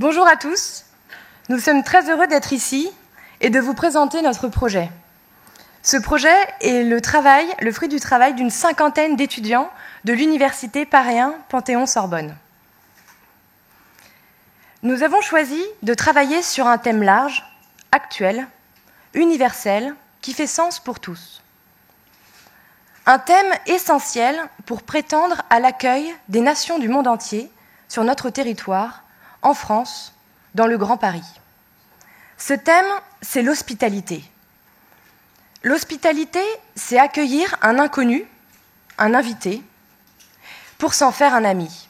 Bonjour à tous, nous sommes très heureux d'être ici et de vous présenter notre projet. Ce projet est le fruit du travail d'une cinquantaine d'étudiants de l'Université Paris 1 Panthéon-Sorbonne. Nous avons choisi de travailler sur un thème large, actuel, universel, qui fait sens pour tous. Un thème essentiel pour prétendre à l'accueil des nations du monde entier sur notre territoire, en France, dans le Grand Paris. Ce thème, c'est l'hospitalité. L'hospitalité, c'est accueillir un inconnu, un invité, pour s'en faire un ami.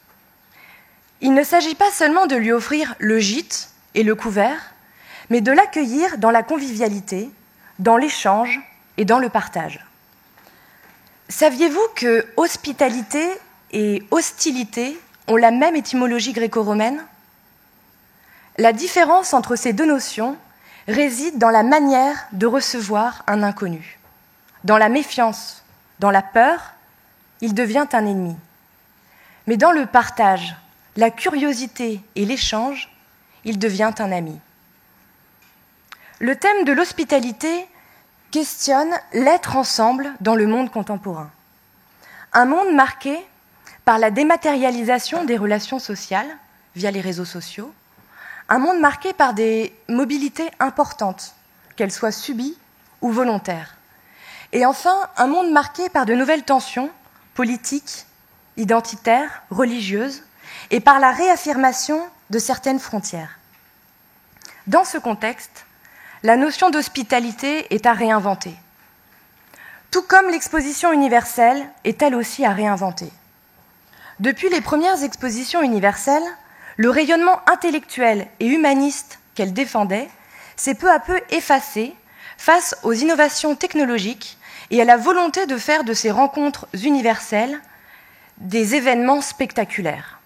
Il ne s'agit pas seulement de lui offrir le gîte et le couvert, mais de l'accueillir dans la convivialité, dans l'échange et dans le partage. Saviez-vous que hospitalité et hostilité ont la même étymologie gréco-romaine ? La différence entre ces deux notions réside dans la manière de recevoir un inconnu. Dans la méfiance, dans la peur, il devient un ennemi. Mais dans le partage, la curiosité et l'échange, il devient un ami. Le thème de l'hospitalité questionne l'être ensemble dans le monde contemporain. Un monde marqué par la dématérialisation des relations sociales via les réseaux sociaux, un monde marqué par des mobilités importantes, qu'elles soient subies ou volontaires. Et enfin, un monde marqué par de nouvelles tensions politiques, identitaires, religieuses, et par la réaffirmation de certaines frontières. Dans ce contexte, la notion d'hospitalité est à réinventer. Tout comme l'exposition universelle est elle aussi à réinventer. Depuis les premières expositions universelles, le rayonnement intellectuel et humaniste qu'elle défendait s'est peu à peu effacé face aux innovations technologiques et à la volonté de faire de ces rencontres universelles des événements spectaculaires.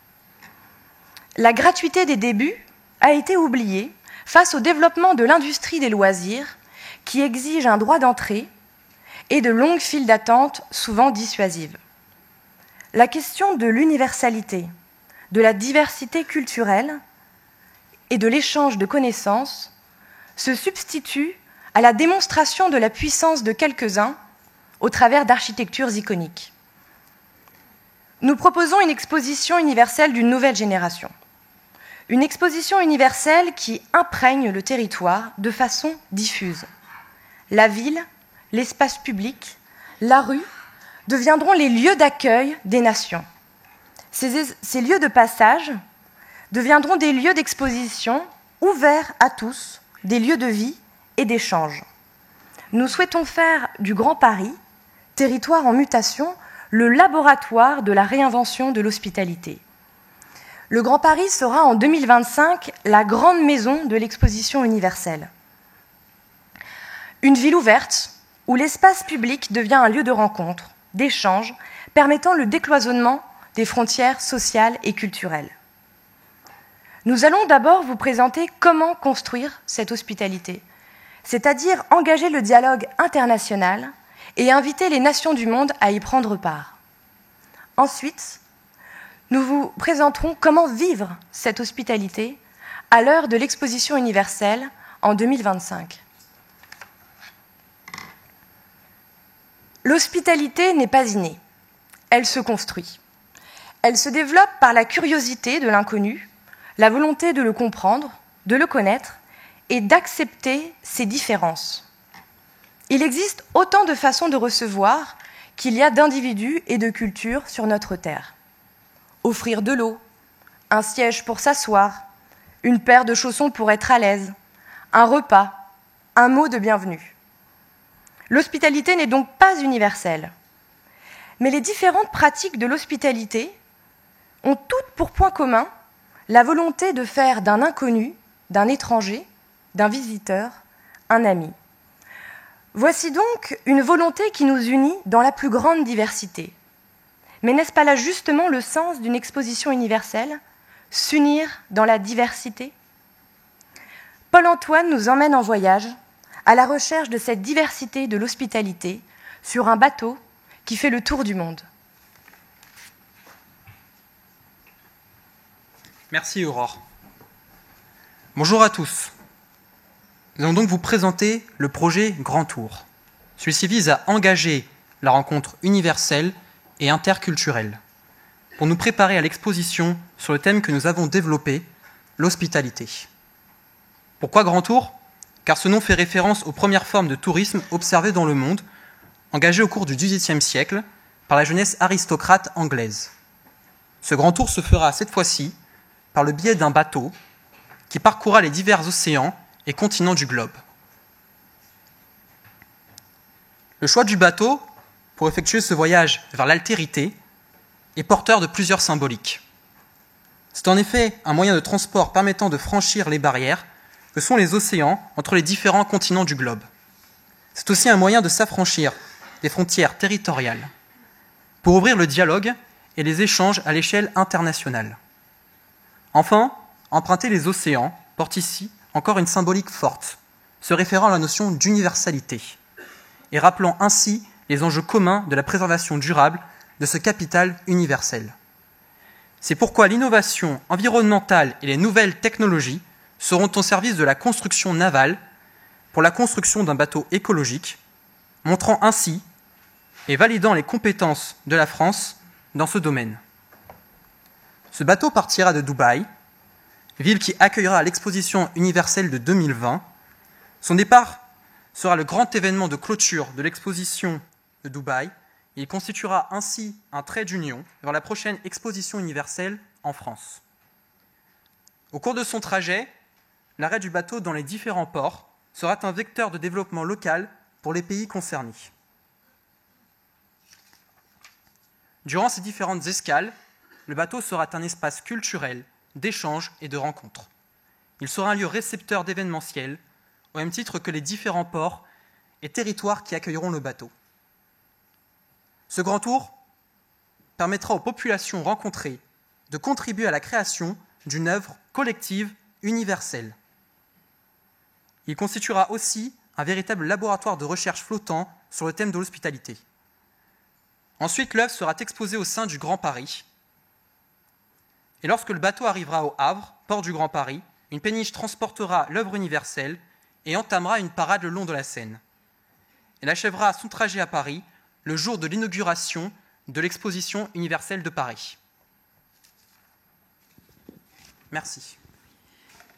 La gratuité des débuts a été oubliée face au développement de l'industrie des loisirs qui exige un droit d'entrée et de longues files d'attente souvent dissuasives. La question de l'universalité, de la diversité culturelle et de l'échange de connaissances se substitue à la démonstration de la puissance de quelques-uns au travers d'architectures iconiques. Nous proposons une exposition universelle d'une nouvelle génération. Une exposition universelle qui imprègne le territoire de façon diffuse. La ville, l'espace public, la rue deviendront les lieux d'accueil des nations. Ces lieux de passage deviendront des lieux d'exposition ouverts à tous, des lieux de vie et d'échange. Nous souhaitons faire du Grand Paris, territoire en mutation, le laboratoire de la réinvention de l'hospitalité. Le Grand Paris sera en 2025 la grande maison de l'exposition universelle. Une ville ouverte où l'espace public devient un lieu de rencontre, d'échange, permettant le décloisonnement des frontières sociales et culturelles. Nous allons d'abord vous présenter comment construire cette hospitalité, c'est-à-dire engager le dialogue international et inviter les nations du monde à y prendre part. Ensuite, nous vous présenterons comment vivre cette hospitalité à l'heure de l'exposition universelle en 2025. L'hospitalité n'est pas innée, elle se construit. Elle se développe par la curiosité de l'inconnu, la volonté de le comprendre, de le connaître et d'accepter ses différences. Il existe autant de façons de recevoir qu'il y a d'individus et de cultures sur notre terre. Offrir de l'eau, un siège pour s'asseoir, une paire de chaussons pour être à l'aise, un repas, un mot de bienvenue. L'hospitalité n'est donc pas universelle. Mais les différentes pratiques de l'hospitalité ont toutes pour point commun la volonté de faire d'un inconnu, d'un étranger, d'un visiteur, un ami. Voici donc une volonté qui nous unit dans la plus grande diversité. Mais n'est-ce pas là justement le sens d'une exposition universelle ? S'unir dans la diversité ? Paul-Antoine nous emmène en voyage à la recherche de cette diversité de l'hospitalité sur un bateau qui fait le tour du monde. Merci Aurore. Bonjour à tous. Nous allons donc vous présenter le projet Grand Tour. Celui-ci vise à engager la rencontre universelle et interculturelle pour nous préparer à l'exposition sur le thème que nous avons développé, l'hospitalité. Pourquoi Grand Tour ? Car ce nom fait référence aux premières formes de tourisme observées dans le monde, engagées au cours du XVIIIe siècle par la jeunesse aristocrate anglaise. Ce Grand Tour se fera cette fois-ci par le biais d'un bateau qui parcourra les divers océans et continents du globe. Le choix du bateau pour effectuer ce voyage vers l'altérité est porteur de plusieurs symboliques. C'est en effet un moyen de transport permettant de franchir les barrières que sont les océans entre les différents continents du globe. C'est aussi un moyen de s'affranchir des frontières territoriales pour ouvrir le dialogue et les échanges à l'échelle internationale. Enfin, emprunter les océans porte ici encore une symbolique forte, se référant à la notion d'universalité et rappelant ainsi les enjeux communs de la préservation durable de ce capital universel. C'est pourquoi l'innovation environnementale et les nouvelles technologies seront au service de la construction navale pour la construction d'un bateau écologique, montrant ainsi et validant les compétences de la France dans ce domaine. Ce bateau partira de Dubaï, ville qui accueillera l'exposition universelle de 2020. Son départ sera le grand événement de clôture de l'exposition de Dubaï. Il constituera ainsi un trait d'union vers la prochaine exposition universelle en France. Au cours de son trajet, l'arrêt du bateau dans les différents ports sera un vecteur de développement local pour les pays concernés. Durant ces différentes escales, le bateau sera un espace culturel, d'échange et de rencontre. Il sera un lieu récepteur d'événementiel, au même titre que les différents ports et territoires qui accueilleront le bateau. Ce grand tour permettra aux populations rencontrées de contribuer à la création d'une œuvre collective universelle. Il constituera aussi un véritable laboratoire de recherche flottant sur le thème de l'hospitalité. Ensuite, l'œuvre sera exposée au sein du Grand Paris. Et lorsque le bateau arrivera au Havre, port du Grand Paris, une péniche transportera l'œuvre universelle et entamera une parade le long de la Seine. Elle achèvera son trajet à Paris le jour de l'inauguration de l'exposition universelle de Paris. Merci.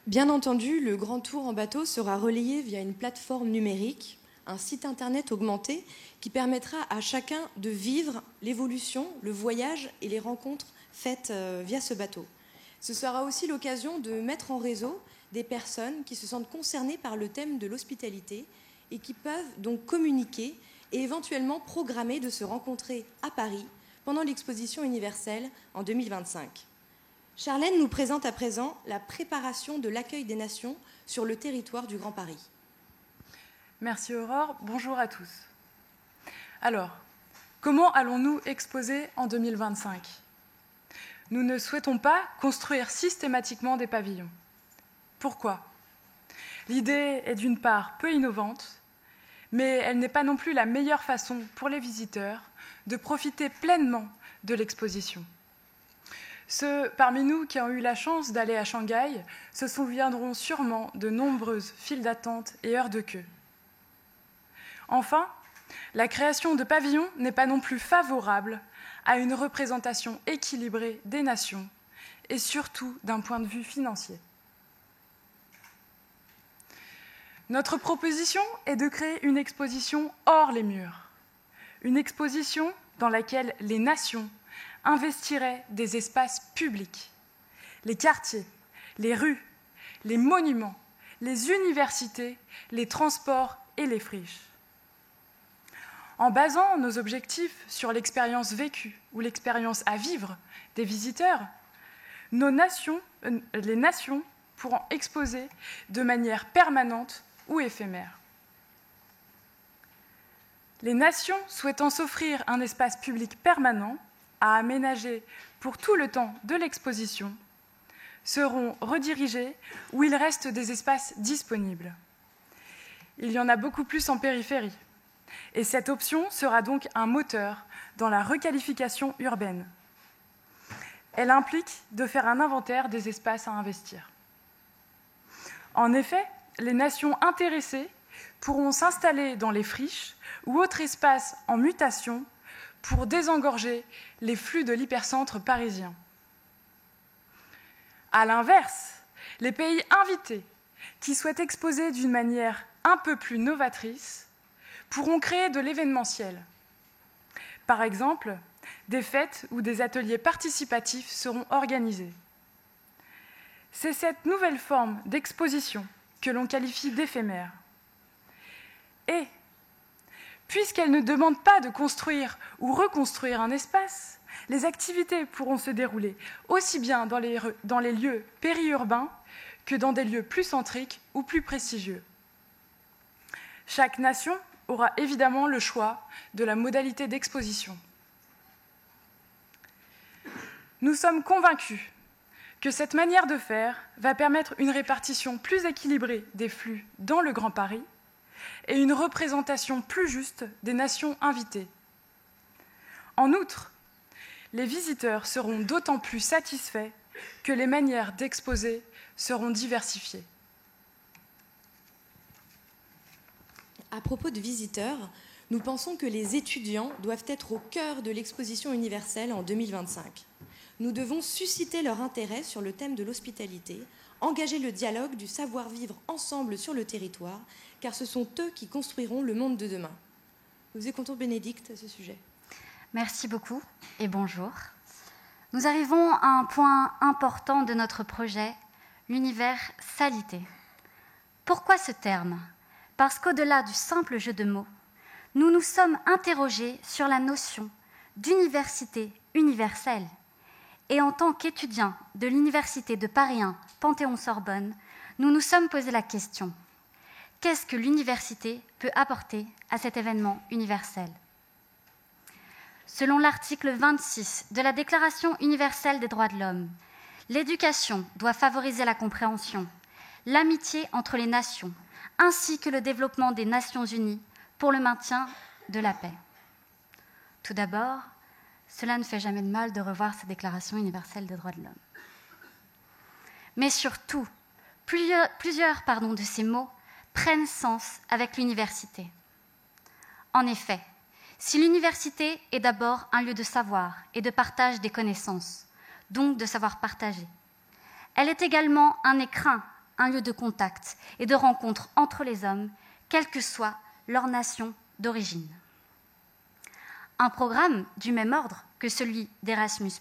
Bien entendu, le grand tour en bateau sera relayé via une plateforme numérique, un site internet augmenté qui permettra à chacun de vivre l'évolution, le voyage et les rencontres faites via ce bateau. Ce sera aussi l'occasion de mettre en réseau des personnes qui se sentent concernées par le thème de l'hospitalité et qui peuvent donc communiquer et éventuellement programmer de se rencontrer à Paris pendant l'exposition universelle en 2025. Charlène nous présente à présent la préparation de l'accueil des nations sur le territoire du Grand Paris. Merci Aurore, bonjour à tous. Alors, comment allons-nous exposer en 2025 ? Nous ne souhaitons pas construire systématiquement des pavillons. Pourquoi ? L'idée est d'une part peu innovante, mais elle n'est pas non plus la meilleure façon pour les visiteurs de profiter pleinement de l'exposition. Ceux parmi nous qui ont eu la chance d'aller à Shanghai se souviendront sûrement de nombreuses files d'attente et heures de queue. Enfin, la création de pavillons n'est pas non plus favorable à une représentation équilibrée des nations et surtout d'un point de vue financier. Notre proposition est de créer une exposition hors les murs, une exposition dans laquelle les nations investiraient des espaces publics, les quartiers, les rues, les monuments, les universités, les transports et les friches. En basant nos objectifs sur l'expérience vécue ou l'expérience à vivre des visiteurs, les nations pourront exposer de manière permanente ou éphémère. Les nations souhaitant s'offrir un espace public permanent à aménager pour tout le temps de l'exposition seront redirigées où il reste des espaces disponibles. Il y en a beaucoup plus en périphérie. Et cette option sera donc un moteur dans la requalification urbaine. Elle implique de faire un inventaire des espaces à investir. En effet, les nations intéressées pourront s'installer dans les friches ou autres espaces en mutation pour désengorger les flux de l'hypercentre parisien. À l'inverse, les pays invités qui souhaitent exposer d'une manière un peu plus novatrice pourront créer de l'événementiel. Par exemple, des fêtes ou des ateliers participatifs seront organisés. C'est cette nouvelle forme d'exposition que l'on qualifie d'éphémère. Et, puisqu'elle ne demande pas de construire ou reconstruire un espace, les activités pourront se dérouler aussi bien dans les lieux périurbains que dans des lieux plus centriques ou plus prestigieux. Chaque nation aura évidemment le choix de la modalité d'exposition. Nous sommes convaincus que cette manière de faire va permettre une répartition plus équilibrée des flux dans le Grand Paris et une représentation plus juste des nations invitées. En outre, les visiteurs seront d'autant plus satisfaits que les manières d'exposer seront diversifiées. À propos de visiteurs, nous pensons que les étudiants doivent être au cœur de l'exposition universelle en 2025. Nous devons susciter leur intérêt sur le thème de l'hospitalité, engager le dialogue du savoir-vivre ensemble sur le territoire, car ce sont eux qui construiront le monde de demain. Nous écoutons Bénédicte à ce sujet. Merci beaucoup et bonjour. Nous arrivons à un point important de notre projet, l'universalité. Pourquoi ce terme ? Parce qu'au-delà du simple jeu de mots, nous nous sommes interrogés sur la notion d'université universelle. Et en tant qu'étudiants de l'Université de Paris 1 Panthéon-Sorbonne, nous nous sommes posé la question : qu'est-ce que l'université peut apporter à cet événement universel ? Selon l'article 26 de la Déclaration universelle des droits de l'homme, l'éducation doit favoriser la compréhension, l'amitié entre les nations, ainsi que le développement des Nations unies pour le maintien de la paix. Tout d'abord, cela ne fait jamais de mal de revoir cette Déclaration universelle des droits de l'homme. Mais surtout, plusieurs de ces mots prennent sens avec l'université. En effet, si l'université est d'abord un lieu de savoir et de partage des connaissances, donc de savoir partager, elle est également un écrin, un lieu de contact et de rencontre entre les hommes, quelle que soit leur nation d'origine. Un programme du même ordre que celui d'Erasmus+,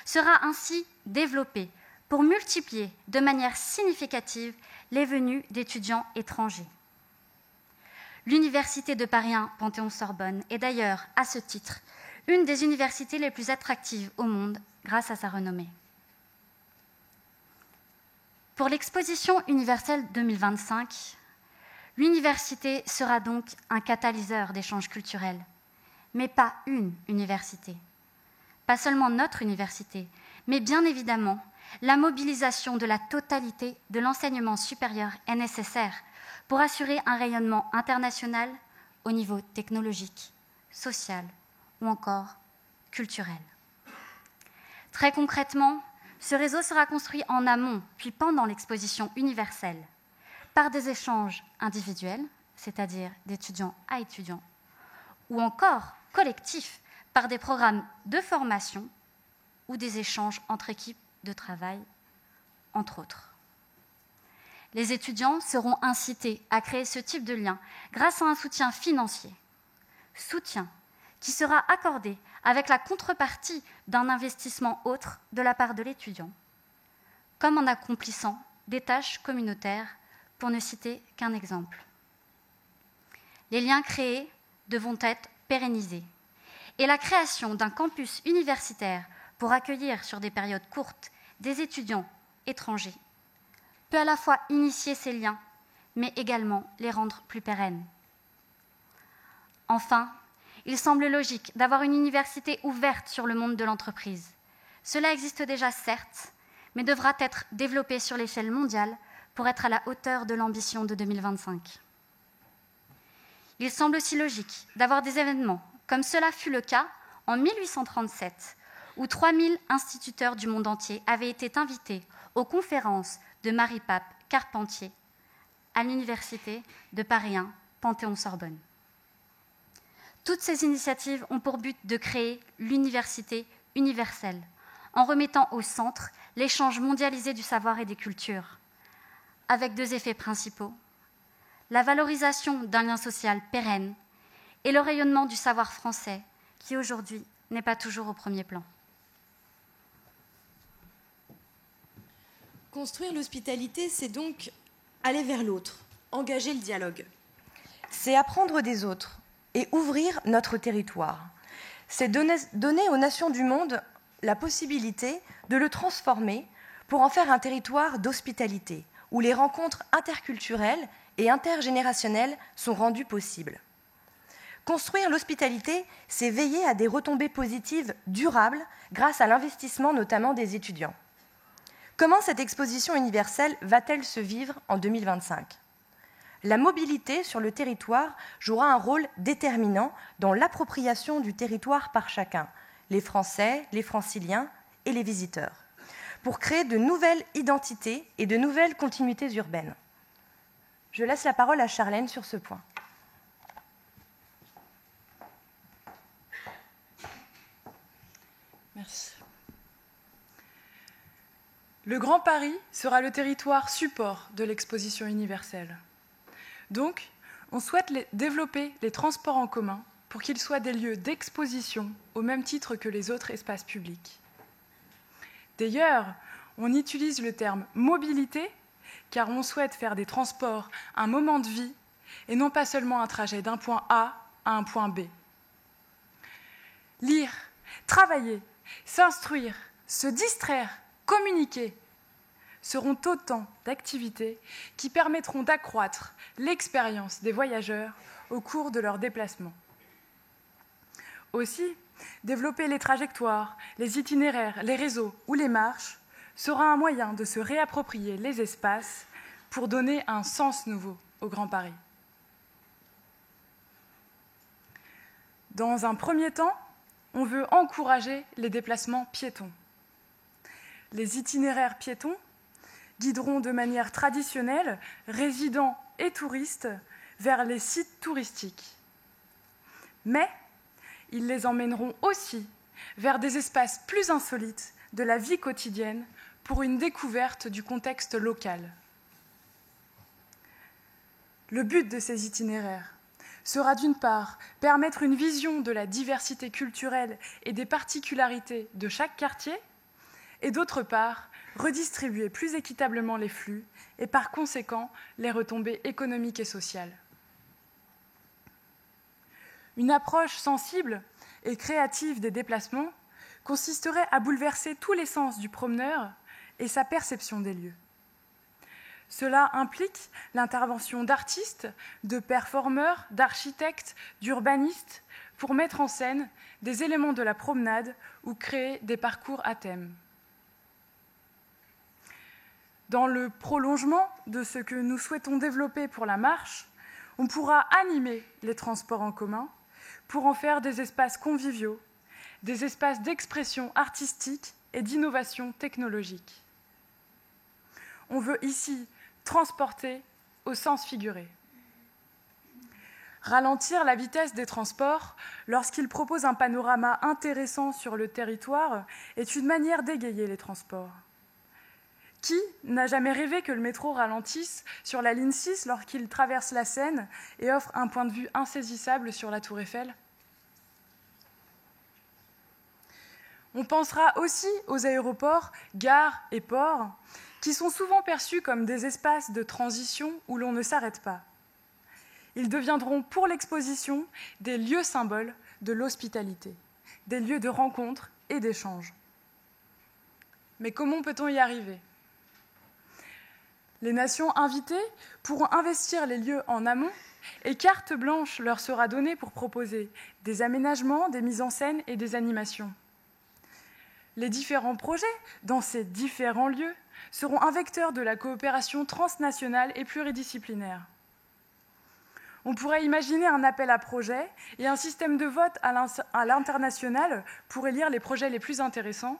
sera ainsi développé pour multiplier de manière significative les venues d'étudiants étrangers. L'Université de Paris 1 Panthéon-Sorbonne est d'ailleurs, à ce titre, une des universités les plus attractives au monde grâce à sa renommée. Pour l'exposition universelle 2025, l'université sera donc un catalyseur d'échanges culturels, mais pas une université. Pas seulement notre université, mais bien évidemment, la mobilisation de la totalité de l'enseignement supérieur est nécessaire pour assurer un rayonnement international au niveau technologique, social ou encore culturel. Très concrètement, ce réseau sera construit en amont, puis pendant l'exposition universelle, par des échanges individuels, c'est-à-dire d'étudiants à étudiants, ou encore collectifs, par des programmes de formation ou des échanges entre équipes de travail, entre autres. Les étudiants seront incités à créer ce type de lien grâce à un soutien financier. Soutien qui sera accordé avec la contrepartie d'un investissement autre de la part de l'étudiant, comme en accomplissant des tâches communautaires, pour ne citer qu'un exemple. Les liens créés devront être pérennisés, et la création d'un campus universitaire pour accueillir sur des périodes courtes des étudiants étrangers peut à la fois initier ces liens, mais également les rendre plus pérennes. Enfin, il semble logique d'avoir une université ouverte sur le monde de l'entreprise. Cela existe déjà, certes, mais devra être développé sur l'échelle mondiale pour être à la hauteur de l'ambition de 2025. Il semble aussi logique d'avoir des événements, comme cela fut le cas en 1837, où 3000 instituteurs du monde entier avaient été invités aux conférences de Marie-Pape Carpentier à l'Université de Paris 1, Panthéon-Sorbonne. Toutes ces initiatives ont pour but de créer l'université universelle, en remettant au centre l'échange mondialisé du savoir et des cultures, avec 2 effets principaux: la valorisation d'un lien social pérenne et le rayonnement du savoir français, qui aujourd'hui n'est pas toujours au premier plan. Construire l'hospitalité, c'est donc aller vers l'autre, engager le dialogue. C'est apprendre des autres et ouvrir notre territoire. C'est donner aux nations du monde la possibilité de le transformer pour en faire un territoire d'hospitalité, où les rencontres interculturelles et intergénérationnelles sont rendues possibles. Construire l'hospitalité, c'est veiller à des retombées positives durables grâce à l'investissement notamment des étudiants. Comment cette exposition universelle va-t-elle se vivre en 2025 ? La mobilité sur le territoire jouera un rôle déterminant dans l'appropriation du territoire par chacun, les Français, les Franciliens et les visiteurs, pour créer de nouvelles identités et de nouvelles continuités urbaines. Je laisse la parole à Charlène sur ce point. Merci. Le Grand Paris sera le territoire support de l'exposition universelle. Donc, on souhaite développer les transports en commun pour qu'ils soient des lieux d'exposition au même titre que les autres espaces publics. D'ailleurs, on utilise le terme mobilité car on souhaite faire des transports un moment de vie et non pas seulement un trajet d'un point A à un point B. Lire, travailler, s'instruire, se distraire, communiquer seront autant d'activités qui permettront d'accroître l'expérience des voyageurs au cours de leur déplacement. Aussi, développer les trajectoires, les itinéraires, les réseaux ou les marches sera un moyen de se réapproprier les espaces pour donner un sens nouveau au Grand Paris. Dans un premier temps, on veut encourager les déplacements piétons. Les itinéraires piétons guideront de manière traditionnelle résidents et touristes vers les sites touristiques. Mais ils les emmèneront aussi vers des espaces plus insolites de la vie quotidienne pour une découverte du contexte local. Le but de ces itinéraires sera d'une part permettre une vision de la diversité culturelle et des particularités de chaque quartier, et d'autre part redistribuer plus équitablement les flux et par conséquent les retombées économiques et sociales. Une approche sensible et créative des déplacements consisterait à bouleverser tous les sens du promeneur et sa perception des lieux. Cela implique l'intervention d'artistes, de performeurs, d'architectes, d'urbanistes pour mettre en scène des éléments de la promenade ou créer des parcours à thème. Dans le prolongement de ce que nous souhaitons développer pour la marche, on pourra animer les transports en commun pour en faire des espaces conviviaux, des espaces d'expression artistique et d'innovation technologique. On veut ici transporter au sens figuré. Ralentir la vitesse des transports lorsqu'ils proposent un panorama intéressant sur le territoire est une manière d'égayer les transports. Qui n'a jamais rêvé que le métro ralentisse sur la ligne 6 lorsqu'il traverse la Seine et offre un point de vue insaisissable sur la Tour Eiffel ? On pensera aussi aux aéroports, gares et ports, qui sont souvent perçus comme des espaces de transition où l'on ne s'arrête pas. Ils deviendront pour l'exposition des lieux symboles de l'hospitalité, des lieux de rencontre et d'échange. Mais comment peut-on y arriver ? Les nations invitées pourront investir les lieux en amont et carte blanche leur sera donnée pour proposer des aménagements, des mises en scène et des animations. Les différents projets dans ces différents lieux seront un vecteur de la coopération transnationale et pluridisciplinaire. On pourrait imaginer un appel à projets et un système de vote à l'international pour élire les projets les plus intéressants.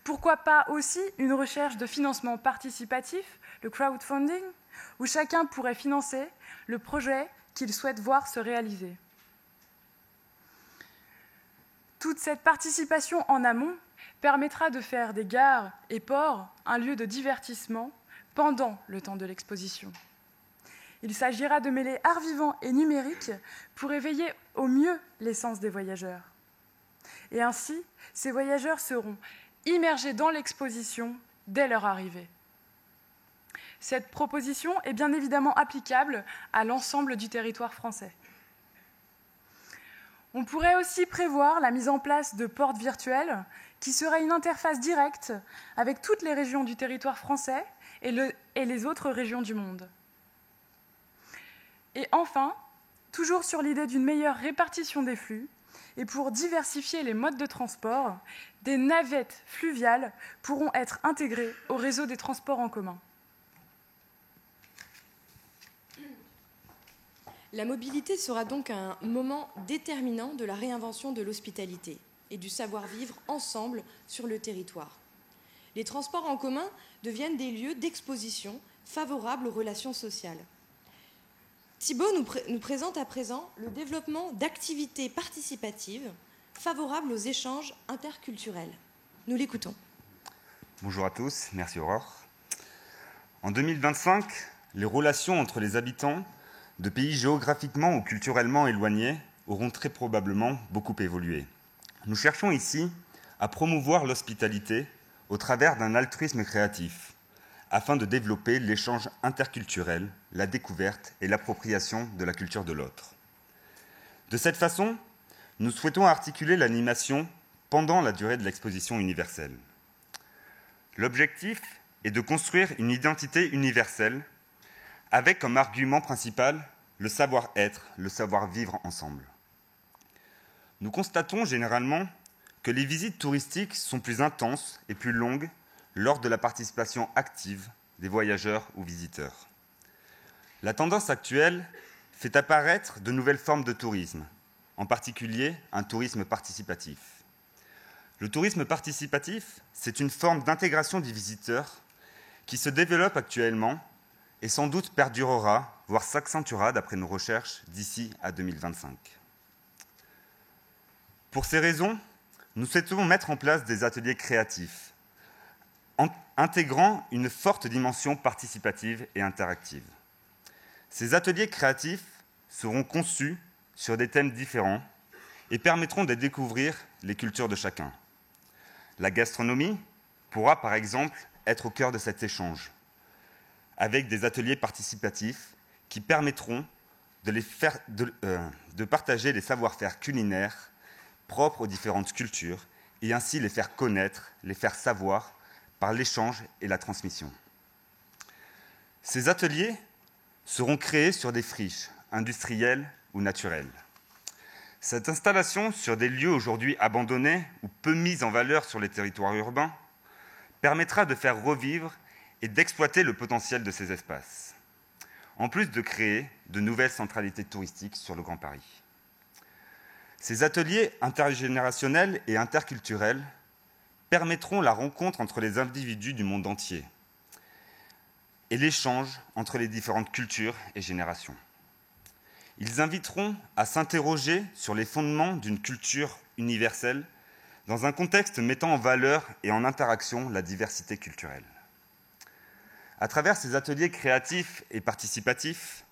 Pourquoi pas aussi une recherche de financement participatif, le crowdfunding, où chacun pourrait financer le projet qu'il souhaite voir se réaliser. Toute cette participation en amont permettra de faire des gares et ports un lieu de divertissement pendant le temps de l'exposition. Il s'agira de mêler art vivant et numérique pour éveiller au mieux les sens des voyageurs. Et ainsi, ces voyageurs seront immergés dans l'exposition dès leur arrivée. Cette proposition est bien évidemment applicable à l'ensemble du territoire français. On pourrait aussi prévoir la mise en place de portes virtuelles qui seraient une interface directe avec toutes les régions du territoire français et les autres régions du monde. Et enfin, toujours sur l'idée d'une meilleure répartition des flux, et pour diversifier les modes de transport, des navettes fluviales pourront être intégrées au réseau des transports en commun. La mobilité sera donc un moment déterminant de la réinvention de l'hospitalité et du savoir-vivre ensemble sur le territoire. Les transports en commun deviennent des lieux d'exposition favorables aux relations sociales. Thibault nous présente à présent le développement d'activités participatives favorables aux échanges interculturels. Nous l'écoutons. Bonjour à tous, merci Aurore. En 2025, les relations entre les habitants de pays géographiquement ou culturellement éloignés auront très probablement beaucoup évolué. Nous cherchons ici à promouvoir l'hospitalité au travers d'un altruisme créatif, afin de développer l'échange interculturel, la découverte et l'appropriation de la culture de l'autre. De cette façon, nous souhaitons articuler l'animation pendant la durée de l'exposition universelle. L'objectif est de construire une identité universelle avec comme argument principal le savoir-être, le savoir-vivre ensemble. Nous constatons généralement que les visites touristiques sont plus intenses et plus longues lors de la participation active des voyageurs ou visiteurs. La tendance actuelle fait apparaître de nouvelles formes de tourisme, en particulier un tourisme participatif. Le tourisme participatif, c'est une forme d'intégration des visiteurs qui se développe actuellement et sans doute perdurera, voire s'accentuera d'après nos recherches d'ici à 2025. Pour ces raisons, nous souhaitons mettre en place des ateliers créatifs, intégrant une forte dimension participative et interactive. Ces ateliers créatifs seront conçus sur des thèmes différents et permettront de découvrir les cultures de chacun. La gastronomie pourra par exemple être au cœur de cet échange, avec des ateliers participatifs qui permettront de partager les savoir-faire culinaires propres aux différentes cultures et ainsi les faire connaître, les faire savoir par l'échange et la transmission. Ces ateliers seront créés sur des friches industrielles ou naturelles. Cette installation sur des lieux aujourd'hui abandonnés ou peu mis en valeur sur les territoires urbains permettra de faire revivre et d'exploiter le potentiel de ces espaces, en plus de créer de nouvelles centralités touristiques sur le Grand Paris. Ces ateliers intergénérationnels et interculturels permettront la rencontre entre les individus du monde entier et l'échange entre les différentes cultures et générations. Ils inviteront à s'interroger sur les fondements d'une culture universelle dans un contexte mettant en valeur et en interaction la diversité culturelle. À travers ces ateliers créatifs et participatifs,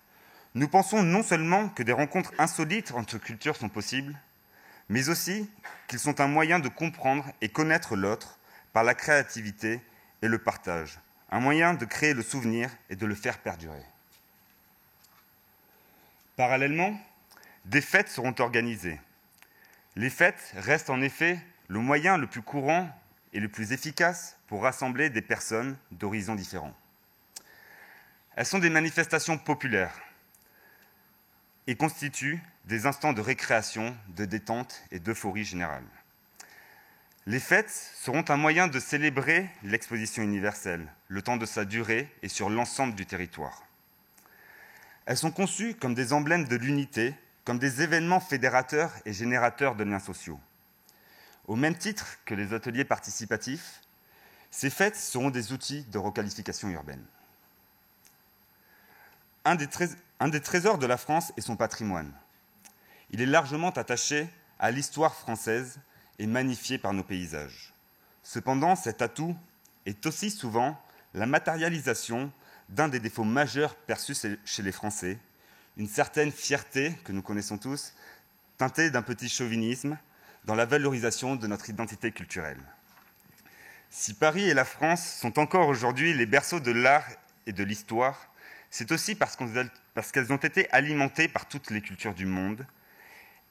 nous pensons non seulement que des rencontres insolites entre cultures sont possibles, mais aussi qu'ils sont un moyen de comprendre et connaître l'autre par la créativité et le partage, un moyen de créer le souvenir et de le faire perdurer. Parallèlement, des fêtes seront organisées. Les fêtes restent en effet le moyen le plus courant et le plus efficace pour rassembler des personnes d'horizons différents. Elles sont des manifestations populaires et constituent des instants de récréation, de détente et d'euphorie générale. Les fêtes seront un moyen de célébrer l'exposition universelle, le temps de sa durée et sur l'ensemble du territoire. Elles sont conçues comme des emblèmes de l'unité, comme des événements fédérateurs et générateurs de liens sociaux. Au même titre que les ateliers participatifs, ces fêtes seront des outils de requalification urbaine. un des trésors de la France est son patrimoine. Il est largement attaché à l'histoire française et magnifié par nos paysages. Cependant, cet atout est aussi souvent la matérialisation d'un des défauts majeurs perçus chez les Français, une certaine fierté que nous connaissons tous, teintée d'un petit chauvinisme dans la valorisation de notre identité culturelle. Si Paris et la France sont encore aujourd'hui les berceaux de l'art et de l'histoire, c'est aussi parce qu'elles ont été alimentées par toutes les cultures du monde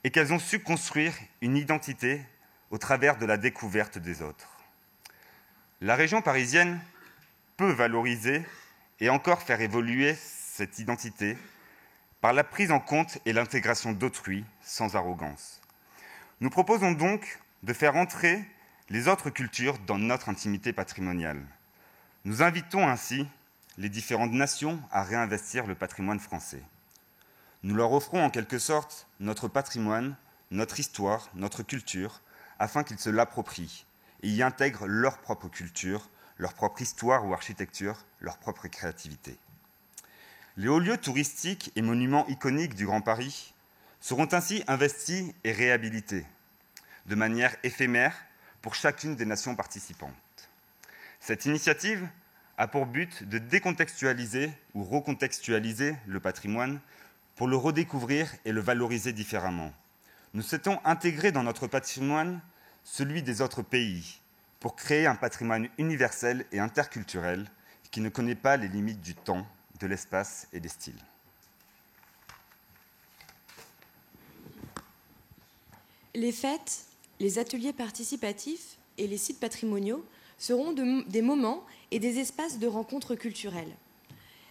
et qu'elles ont su construire une identité au travers de la découverte des autres. La région parisienne peut valoriser et encore faire évoluer cette identité par la prise en compte et l'intégration d'autrui sans arrogance. Nous proposons donc de faire entrer les autres cultures dans notre intimité patrimoniale. Nous invitons ainsi les différentes nations à réinvestir le patrimoine français. Nous leur offrons en quelque sorte notre patrimoine, notre histoire, notre culture, afin qu'ils se l'approprient et y intègrent leur propre culture, leur propre histoire ou architecture, leur propre créativité. Les hauts lieux touristiques et monuments iconiques du Grand Paris seront ainsi investis et réhabilités de manière éphémère pour chacune des nations participantes. Cette initiative a pour but de décontextualiser ou recontextualiser le patrimoine pour le redécouvrir et le valoriser différemment. Nous souhaitons intégrer dans notre patrimoine celui des autres pays pour créer un patrimoine universel et interculturel qui ne connaît pas les limites du temps, de l'espace et des styles. Les fêtes, les ateliers participatifs et les sites patrimoniaux seront des moments et des espaces de rencontres culturelles.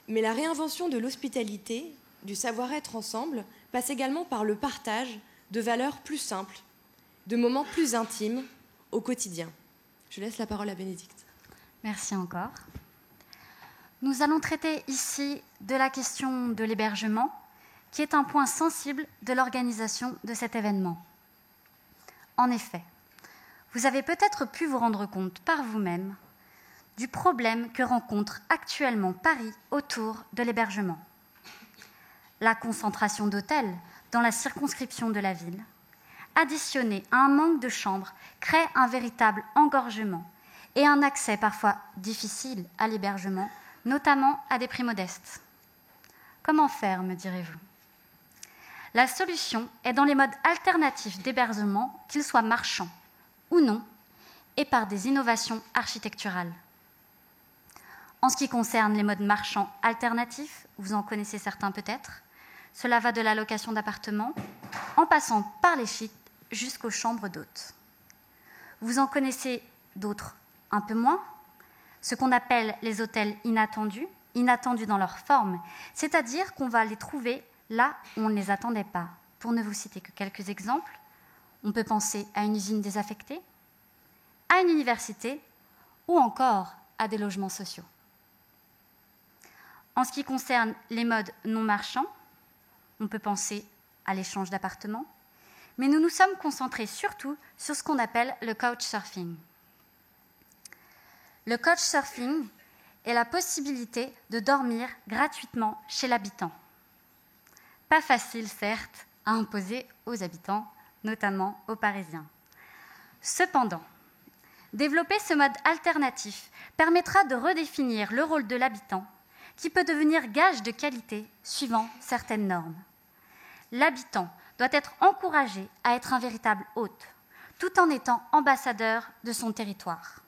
Mais la réinvention de l'hospitalité, du savoir-être ensemble, passe également par le partage de valeurs plus simples, de moments plus intimes au quotidien. Je laisse la parole à Bénédicte. Merci encore. Nous allons traiter ici de la question de l'hébergement, qui est un point sensible de l'organisation de cet événement. En effet, vous avez peut-être pu vous rendre compte par vous-même du problème que rencontre actuellement Paris autour de l'hébergement. La concentration d'hôtels dans la circonscription de la ville, additionnée à un manque de chambres, crée un véritable engorgement et un accès parfois difficile à l'hébergement, notamment à des prix modestes. Comment faire, me direz-vous ? La solution est dans les modes alternatifs d'hébergement, qu'ils soient marchands ou non, et par des innovations architecturales. En ce qui concerne les modes marchands alternatifs, vous en connaissez certains peut-être, cela va de la location d'appartements, en passant par les gîtes jusqu'aux chambres d'hôtes. Vous en connaissez d'autres un peu moins, ce qu'on appelle les hôtels inattendus dans leur forme, c'est-à-dire qu'on va les trouver là où on ne les attendait pas. Pour ne vous citer que quelques exemples, on peut penser à une usine désaffectée, à une université ou encore à des logements sociaux. En ce qui concerne les modes non marchands, on peut penser à l'échange d'appartements, mais nous nous sommes concentrés surtout sur ce qu'on appelle le couchsurfing. Le couchsurfing est la possibilité de dormir gratuitement chez l'habitant. Pas facile, certes, à imposer aux habitants, notamment aux Parisiens. Cependant, développer ce mode alternatif permettra de redéfinir le rôle de l'habitant, qui peut devenir gage de qualité suivant certaines normes. L'habitant doit être encouragé à être un véritable hôte, tout en étant ambassadeur de son territoire.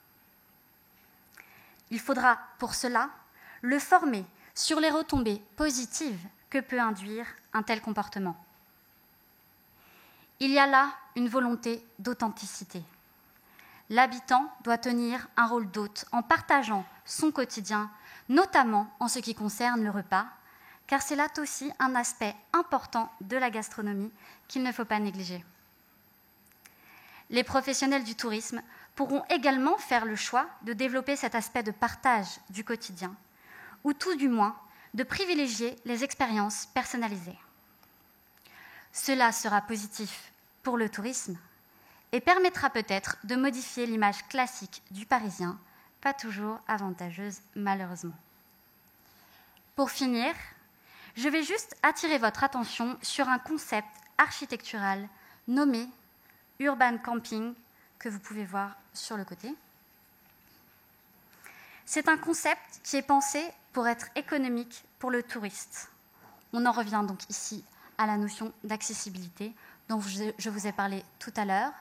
Il faudra, pour cela, le former sur les retombées positives que peut induire un tel comportement. Il y a là une volonté d'authenticité. L'habitant doit tenir un rôle d'hôte en partageant son quotidien, notamment en ce qui concerne le repas, car c'est là aussi un aspect important de la gastronomie qu'il ne faut pas négliger. Les professionnels du tourisme pourront également faire le choix de développer cet aspect de partage du quotidien, ou tout du moins de privilégier les expériences personnalisées. Cela sera positif pour le tourisme et permettra peut-être de modifier l'image classique du Parisien, pas toujours avantageuse malheureusement. Pour finir, Je vais juste attirer votre attention sur un concept architectural nommé Urban Camping, que vous pouvez voir sur le côté. C'est un concept qui est pensé pour être économique pour le touriste. On en revient donc ici à la notion d'accessibilité dont je vous ai parlé tout à l'heure.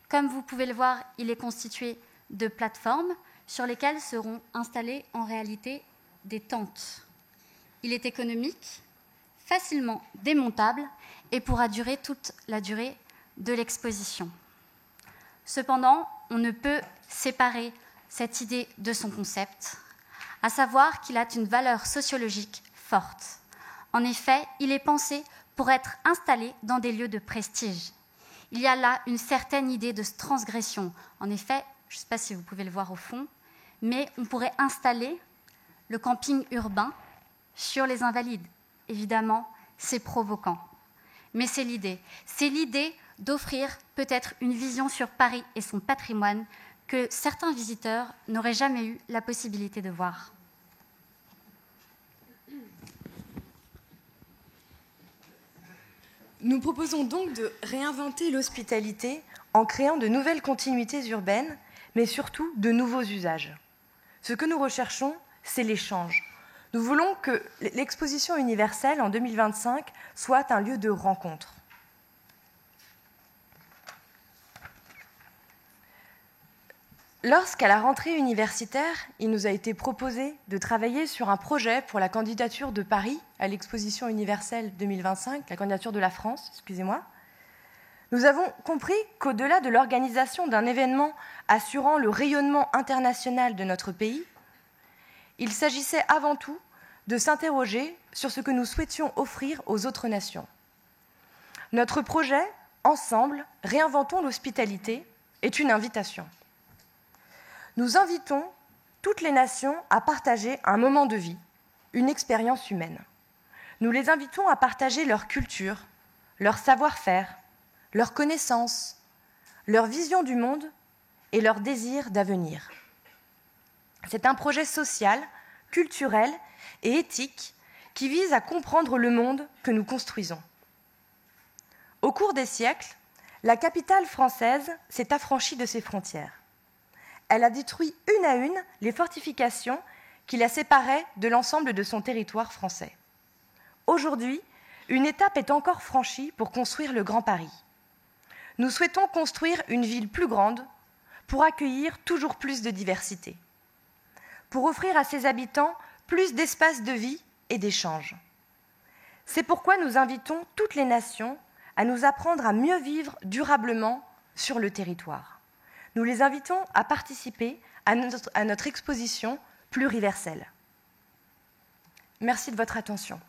Comme vous pouvez le voir, il est constitué de plateformes sur lesquelles seront installées en réalité des tentes. Il est économique, facilement démontable et pourra durer toute la durée de l'exposition. Cependant, on ne peut séparer cette idée de son concept, à savoir qu'il a une valeur sociologique forte. En effet, il est pensé pour être installé dans des lieux de prestige. Il y a là une certaine idée de transgression. En effet, je ne sais pas si vous pouvez le voir au fond, mais on pourrait installer le camping urbain sur les Invalides. Évidemment, c'est provoquant. Mais c'est l'idée. C'est l'idée d'offrir peut-être une vision sur Paris et son patrimoine que certains visiteurs n'auraient jamais eu la possibilité de voir. Nous proposons donc de réinventer l'hospitalité en créant de nouvelles continuités urbaines, mais surtout de nouveaux usages. Ce que nous recherchons, c'est l'échange. Nous voulons que l'exposition universelle en 2025 soit un lieu de rencontre. Lorsqu'à la rentrée universitaire, il nous a été proposé de travailler sur un projet pour la candidature de Paris à l'exposition universelle 2025, la candidature de la France, excusez-moi, nous avons compris qu'au-delà de l'organisation d'un événement assurant le rayonnement international de notre pays, il s'agissait avant tout de s'interroger sur ce que nous souhaitions offrir aux autres nations. Notre projet, Ensemble, réinventons l'hospitalité, est une invitation. Nous invitons toutes les nations à partager un moment de vie, une expérience humaine. Nous les invitons à partager leur culture, leur savoir-faire, leurs connaissances, leur vision du monde et leur désir d'avenir. C'est un projet social, culturel et éthique qui vise à comprendre le monde que nous construisons. Au cours des siècles, la capitale française s'est affranchie de ses frontières. Elle a détruit une à une les fortifications qui la séparaient de l'ensemble de son territoire français. Aujourd'hui, une étape est encore franchie pour construire le Grand Paris. Nous souhaitons construire une ville plus grande pour accueillir toujours plus de diversité, pour offrir à ses habitants plus d'espace de vie et d'échange. C'est pourquoi nous invitons toutes les nations à nous apprendre à mieux vivre durablement sur le territoire. Nous les invitons à participer à notre exposition pluriverselle. Merci de votre attention.